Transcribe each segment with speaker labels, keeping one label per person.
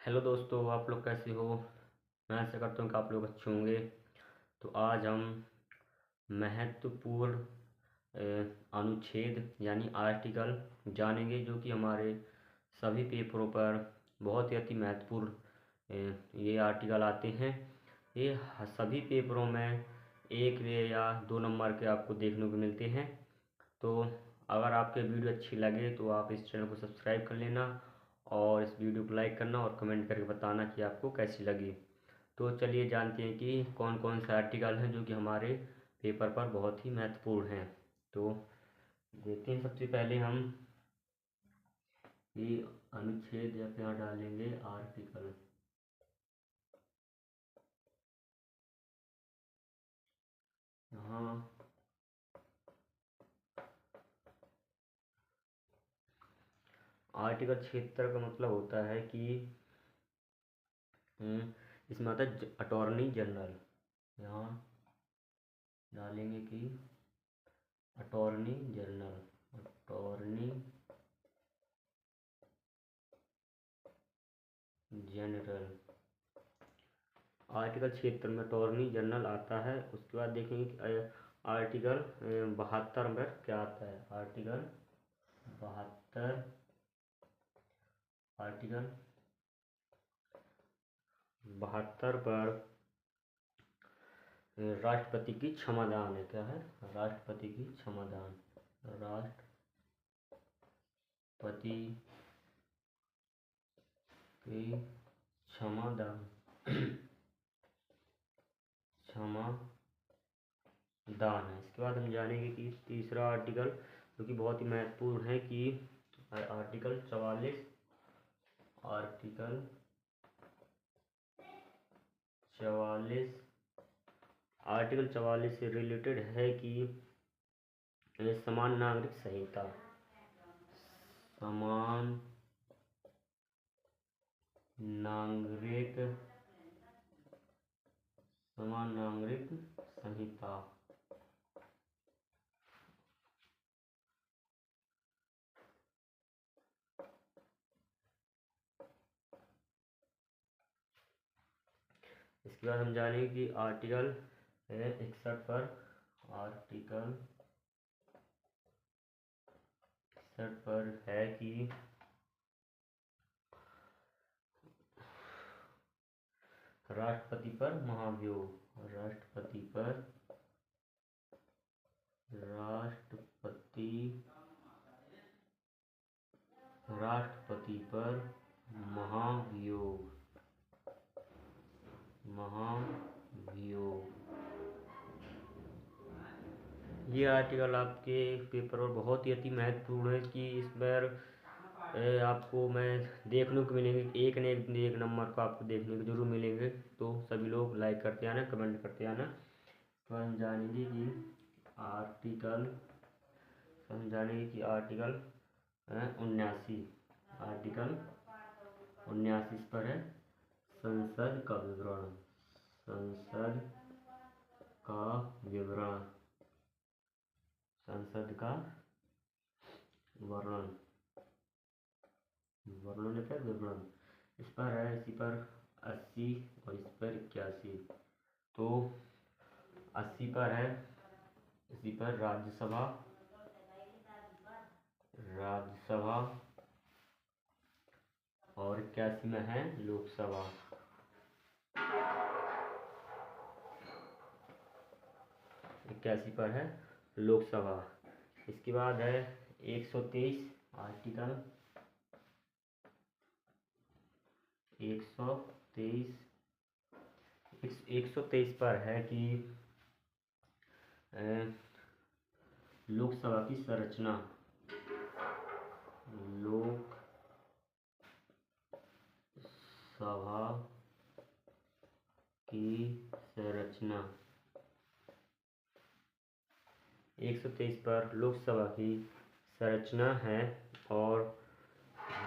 Speaker 1: Hello दोस्तों, आप लोग कैसे हो। मैं आशा करता हूँ कि आप लोग अच्छे होंगे। तो आज हम महत्वपूर्ण अनुच्छेद यानी आर्टिकल जानेंगे, जो कि हमारे सभी पेपरों पर बहुत ही अति महत्वपूर्ण ये आर्टिकल आते हैं। ये सभी पेपरों में एक या दो नंबर के आपको देखने को मिलते हैं। तो अगर आपके वीडियो अच्छी लगे तो आप इस चैनल को सब्सक्राइब कर लेना और इस वीडियो को लाइक करना और कमेंट करके बताना कि आपको कैसी लगी। तो चलिए जानते हैं कि कौन कौन से आर्टिकल हैं जो कि हमारे पेपर पर बहुत ही महत्वपूर्ण हैं। तो देखते हैं, सबसे पहले हम ये अनुच्छेद या यहाँ डालेंगे आर्टिकल। यहाँ आर्टिकल क्षेत्र का मतलब होता है कि इसमें आता है अटॉर्नी जनरल। यहाँ डालेंगे कि attorney general, attorney general article क्षेत्र में अटॉर्नी जनरल आता है। उसके बाद देखेंगे कि आर्टिकल 72 में क्या आता है। आर्टिकल 72, आर्टिकल 72 पर राष्ट्रपति की क्षमादान है। क्या है? राष्ट्रपति की क्षमादान। राष्ट्रपति की क्षमादान, क्षमादान है। इसके बाद हम जानेंगे कि तीसरा आर्टिकल जो कि बहुत ही महत्वपूर्ण है कि आर्टिकल 44, आर्टिकल 44, आर्टिकल 44 से रिलेटेड है कि समान नागरिक संहिता, समान नागरिक संहिता। इसके बाद हम जानेंगे कि आर्टिकल 61 पर, आर्टिकल 61 पर है कि राष्ट्रपति पर महाभियोग, राष्ट्रपति पर महाभियोग, ये आर्टिकल आपके पेपर पर बहुत ही अति महत्वपूर्ण है कि इस बार आपको मैं देखने को मिलेंगे, एक ने एक नंबर को आपको देखने को जरूर मिलेंगे। तो सभी लोग लाइक करते आना, कमेंट करते आना। तो हम जानेंगे कि आर्टिकल 79, आर्टिकल 79 पर है संसद का विवरण, संसद का विवरण, संसद का विवरण इस पर है। इसी पर 80 और इस पर 81। तो 80 पर है, इसी पर राज्यसभा और 81 में है लोकसभा। 81 पर है लोकसभा। इसके बाद है 123, आर्टिकल 123 पर है कि लोकसभा की संरचना, लोकसभा की संरचना। 123 पर लोकसभा की संरचना है। और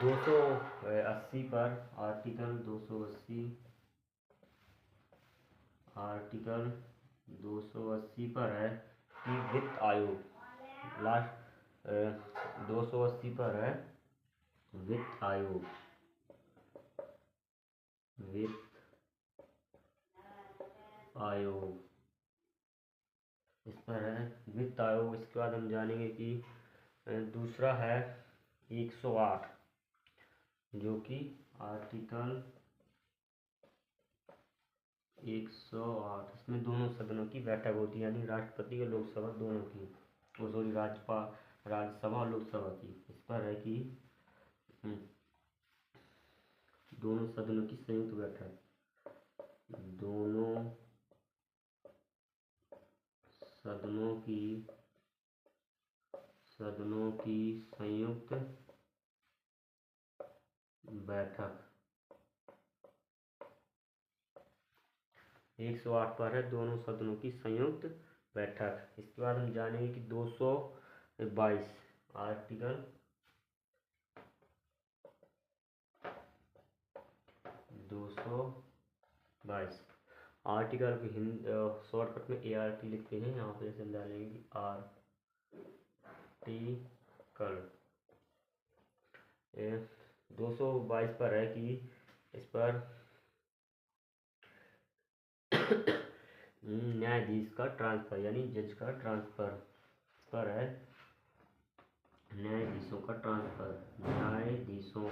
Speaker 1: 280 पर, आर्टिकल 280 पर है कि वित्त आयोग, 280 पर है वित्त आयोग, वित्त आयोग, इस पर है वित्त आयोग। इसके बाद हम जानेंगे कि दूसरा है 108, जो कि आर्टिकल 108, इसमें दोनों सदनों की बैठक होती है, यानी राष्ट्रपति और लोकसभा दोनों की, वो सॉरी राज्यसभा और लोकसभा की। इस पर है कि दोनों सदनों की संयुक्त बैठक, दोनों सदनों की संयुक्त बैठक। 108 पर है दोनों सदनों की संयुक्त बैठक। इसके बाद हम जानेंगे कि 222 आर्टिकल 222 आर्टिकल को शॉर्टकट में ART लिखते हैं। यहाँ पे जैसे हम डालेंगे आर्टिकल 222 पर है कि इस पर न्यायाधीश का ट्रांसफर, यानी जज का ट्रांसफर। इस पर है न्यायाधीशों का ट्रांसफर, न्यायाधीशों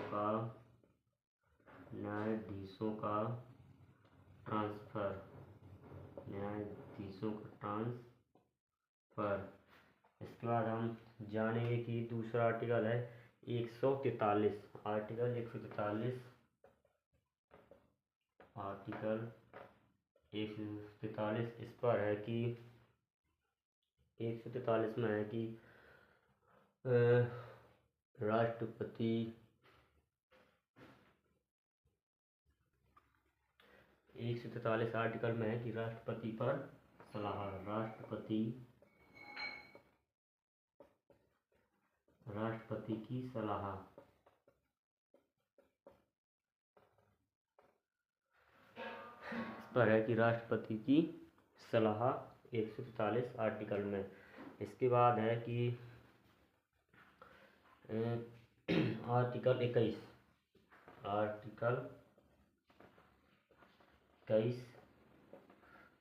Speaker 1: का ट्रांसफर, न्यायाधीशों का ट्रांसफर। इसके बाद हम जानेंगे कि दूसरा आर्टिकल है 143, आर्टिकल 143, आर्टिकल 143। इस पर है कि 143 में है कि राष्ट्रपति 143 आर्टिकल में है कि राष्ट्रपति पर सलाह, राष्ट्रपति की सलाह। इस पर है कि राष्ट्रपति की सलाह 143 आर्टिकल में। इसके बाद है कि आर्टिकल 21, आर्टिकल 21,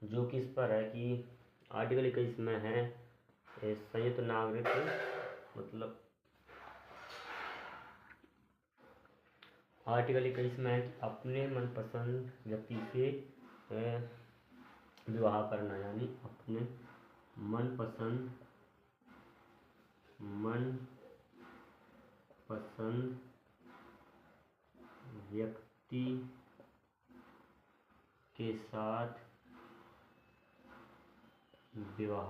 Speaker 1: जो कि इस पर है कि आर्टिकल 21 में है संयुक्त नागरिक, मतलब आर्टिकल 21 में है कि अपने मनपसंद व्यक्ति से विवाह करना, यानी अपने मनपसंद व्यक्ति के साथ विवाह।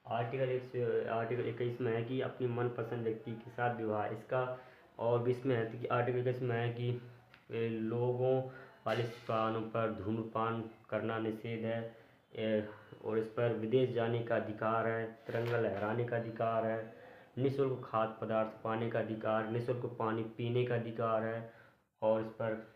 Speaker 1: आर्टिकल 21 में है कि अपनी मनपसंद व्यक्ति के साथ विवाह। इसका और भी इसमें है कि आर्टिकल 21 में है कि लोगों वाले स्थानों पर धूम्रपान करना निषेध है, और इस पर विदेश जाने का अधिकार है, तिरंगा लहराने का अधिकार है, निःशुल्क खाद्य पदार्थ पाने का अधिकार, निःशुल्क पानी पीने का अधिकार है, और इस पर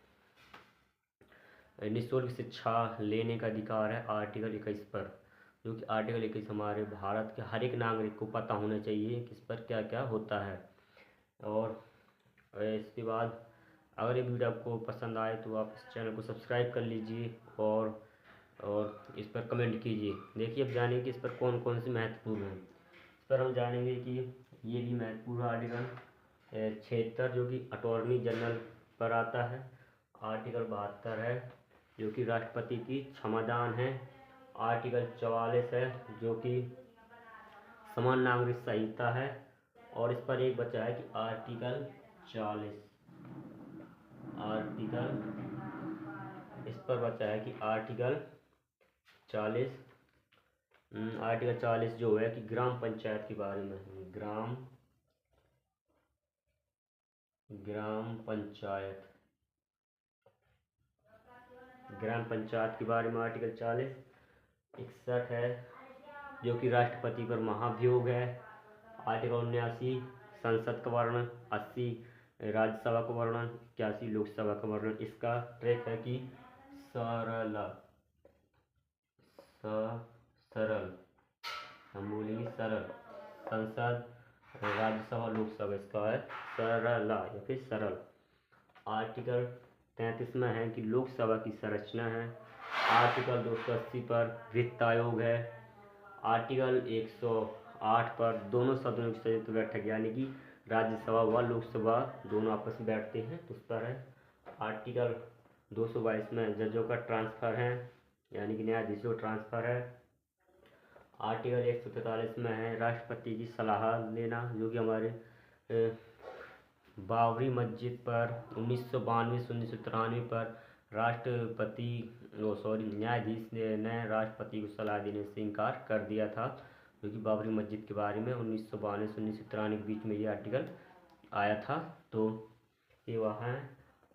Speaker 1: निःशुल्क शिक्षा लेने का अधिकार है आर्टिकल 21 पर। जो कि आर्टिकल 21 हमारे भारत के हर एक नागरिक को पता होना चाहिए कि इस पर क्या क्या होता है। और इसके बाद अगर ये वीडियो आपको पसंद आए तो आप इस चैनल को सब्सक्राइब कर लीजिए और इस पर कमेंट कीजिए। देखिए अब जानेंगे कि इस पर कौन कौन से महत्वपूर्ण हैं। इस पर हम जानेंगे कि ये भी महत्वपूर्ण आर्टिकल 76, जो कि अटॉर्नी जनरल पर आता है। आर्टिकल 72 है, जो कि राष्ट्रपति की क्षमादान है। आर्टिकल 44 है, जो कि समान नागरिक संहिता है। और इस पर एक बचा है कि आर्टिकल 40, इस पर बचा है कि आर्टिकल 40 जो है कि ग्राम पंचायत के बारे में है, ग्राम पंचायत के बारे में आर्टिकल 40। 61 है, जो कि राष्ट्रपति पर महाभियोग है। आर्टिकल 79 संसद का वर्णन, 80 राज्यसभा का वर्णन, 81 लोकसभा का वर्णन। इसका ट्रैक है कि सरल, हम बोलेंगे सरल, संसद राज्यसभा लोकसभा, इसका है सरला या फिर सरल। आर्टिकल 33 में है कि लोकसभा की संरचना है। आर्टिकल 280 पर वित्त आयोग है। आर्टिकल 108 पर दोनों सदनों की संयुक्त बैठक यानी कि राज्यसभा व लोकसभा दोनों आपस में बैठते हैं, तो उस पर है। आर्टिकल 222 में जजों का ट्रांसफ़र है यानी कि न्यायाधीशों का ट्रांसफ़र है। आर्टिकल 143 में है राष्ट्रपति की सलाह लेना, जो कि हमारे बाबरी मस्जिद पर 1992 से 1993 पर न्यायाधीश ने राष्ट्रपति को सलाह देने से इनकार कर दिया था, जो कि बाबरी मस्जिद के बारे में 1992 से 1993 के बीच में ये आर्टिकल आया था। तो ये वहाँ है।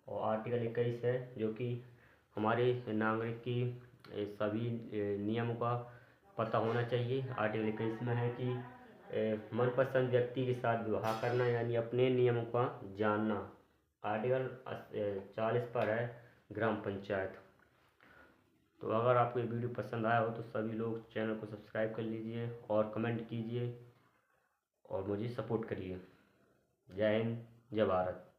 Speaker 1: और आर्टिकल 21 है जो कि हमारे नागरिक की सभी नियमों का पता होना चाहिए। आर्टिकल 21 में है कि मनपसंद व्यक्ति के साथ विवाह करना यानी अपने नियमों का जानना। आर्टिकल 40 पर है ग्राम पंचायत। तो अगर आपको ये वीडियो पसंद आया हो तो सभी लोग चैनल को सब्सक्राइब कर लीजिए और कमेंट कीजिए और मुझे सपोर्ट करिए। जय हिंद, जय भारत।